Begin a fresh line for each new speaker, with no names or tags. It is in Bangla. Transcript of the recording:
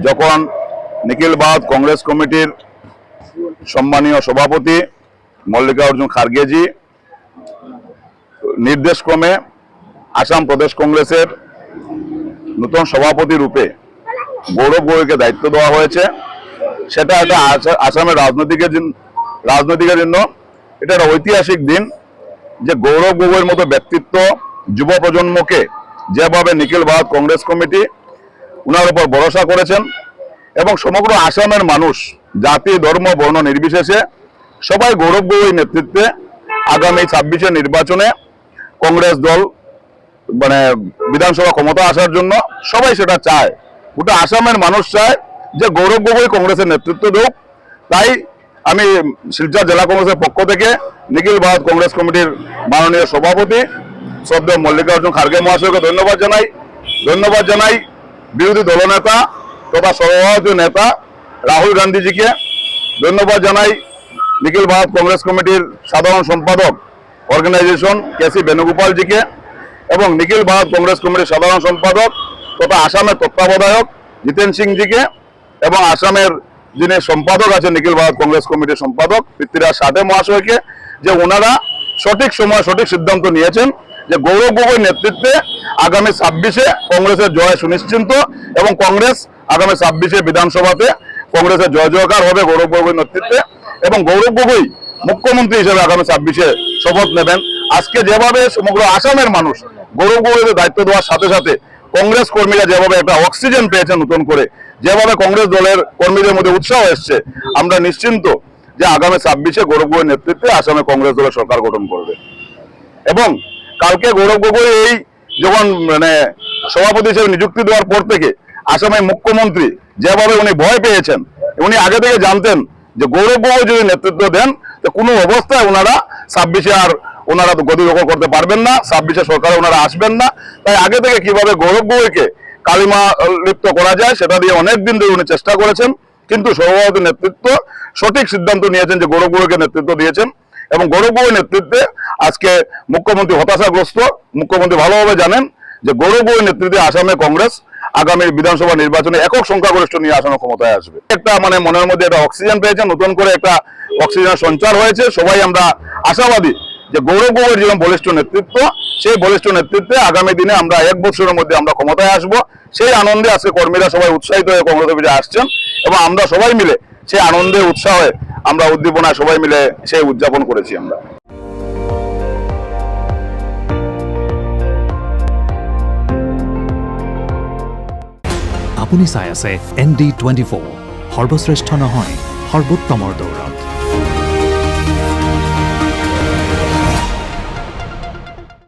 যখন নিখিল ভারত কংগ্রেস কমিটির সম্মানীয় সভাপতি মল্লিকার্জুন খার্গেজি নির্দেশক্রমে আসাম প্রদেশ কংগ্রেসের নতুন সভাপতি রূপে গৌরব গগৈকে দায়িত্ব দেওয়া হয়েছে, সেটা একটা আসামের রাজনৈতিকের জন্য এটা একটা ঐতিহাসিক দিন। যে গৌরব গগৈর মতো ব্যক্তিত্ব যুব প্রজন্মকে যেভাবে নিখিল ভারত কংগ্রেস কমিটি উনার উপর ভরসা করেছেন এবং সমগ্র আসামের মানুষ জাতি ধর্ম বর্ণ নির্বিশেষে সবাই গৌরব গগৈ নেতৃত্বে আগামী 26-এর নির্বাচনে কংগ্রেস দল বিধানসভা ক্ষমতা আসার জন্য সবাই সেটা চায়। গোটা আসামের মানুষ চায় যে গৌরব গগৈ কংগ্রেসের নেতৃত্ব দেব। তাই আমি শিলচর জেলা কংগ্রেসের পক্ষ থেকে নিখিল ভারত কংগ্রেস কমিটির মাননীয় সভাপতি শ্রদ্ধেয় মল্লিকার্জুন খার্গে মহাশয়কে ধন্যবাদ জানাই বিরোধী দলনেতা তথা সর্বভারতীয় নেতা রাহুল গান্ধীজিকে ধন্যবাদ জানাই, নিখিল ভারত কংগ্রেস কমিটির সাধারণ সম্পাদক অর্গানাইজেশন কেসি বেণুগোপালজিকে এবং নিখিল ভারত কংগ্রেস কমিটির সাধারণ সম্পাদক তথা আসামের তত্ত্বাবধায়ক জিতেন সিংজিকে এবং আসামের যিনি সম্পাদক আছেন নিখিল ভারত কংগ্রেস কমিটির সম্পাদক পৃথ্বীরাজ সাধে মহাশয়কে, যে ওনারা সঠিক সময় সঠিক সিদ্ধান্ত নিয়েছেন যে গৌরব গগৈ নেতৃত্বে আগামী 26-এ কংগ্রেসের জয় সুনিশ্চিত এবং কংগ্রেস আগামী 26-এ বিধানসভাতে কংগ্রেসের জয় জয়কার হবে গৌরব গগৈ নেতৃত্বে এবং গৌরব গগৈ মুখ্যমন্ত্রী হিসেবে আগামী 26-এ শপথ নেবেন। আজকে যেভাবে সমগ্র আসামের মানুষ গৌরব গগৈকে দায়িত্ব দেওয়ার সাথে সাথে কংগ্রেস কর্মীরা যেভাবে একটা অক্সিজেন পেয়েছে নতুন করে, যেভাবে কংগ্রেস দলের কর্মীদের মধ্যে উৎসাহ এসছে, আমরা নিশ্চিন্ত যে আগামী 26-এ গৌরব গগৈর নেতৃত্বে আসামে কংগ্রেস দলের সরকার গঠন করবে। এবং কালকে গৌরব গগৈ এই যখন সভাপতি হিসেবে নিযুক্তি দেওয়ার পর থেকে আসামের মুখ্যমন্ত্রী যেভাবে উনি ভয় পেয়েছেন, উনি আগে থেকে জানতেন যে গৌরব গগৈ যদি নেতৃত্ব দেন তো কোনো অবস্থায় ওনারা 26-এ আর ওনারা গদি দখল করতে পারবেন না, 26-এ সরকারে ওনারা আসবেন না। তাই আগে থেকে কিভাবে গৌরব গগৈকে কালিমা লিপ্ত করা যায় সেটা দিয়ে অনেকদিন ধরে উনি চেষ্টা করেছেন, কিন্তু সর্বভারতীয় নেতৃত্ব সঠিক সিদ্ধান্ত নিয়েছেন যে গৌরব গগৈকে নেতৃত্ব দিয়েছেন এবং গৌরব গগৈ নেতৃত্বে আজকে মুখ্যমন্ত্রী হতাশাগ্রস্ত। মুখ্যমন্ত্রী ভালোভাবে জানেন যে গৌরব গগৈ নেতৃত্বে আসামে কংগ্রেস আগামী বিধানসভা নির্বাচনে একক সংখ্যাগরিষ্ঠ নিয়ে আসামে ক্ষমতায় আসবে। একটা মনের মধ্যে একটা অক্সিজেন পেয়েছে, নতুন করে একটা অক্সিজেনের সঞ্চার হয়েছে। সবাই আমরা আশাবাদী যে গৌরব গগৈর যেরকম বলিষ্ঠ নেতৃত্ব, সেই বলিষ্ঠ নেতৃত্বে আগামী দিনে আমরা 1 বছরের মধ্যে আমরা ক্ষমতায় আসব। সেই আনন্দে আজকে কর্মীরা সবাই উৎসাহিত হয়ে কংগ্রেস অফিসে আসছেন এবং আমরা সবাই মিলে সেই আনন্দে উৎসাহে আমরা উদ্দীপনায় সবাই মিলে সেই উদযাপন করেছি আমরা।
আপুনি চাই আছে ND24, সৰ্বশ্ৰেষ্ঠ নহয় সৰ্বোত্তমৰ দৌৰত।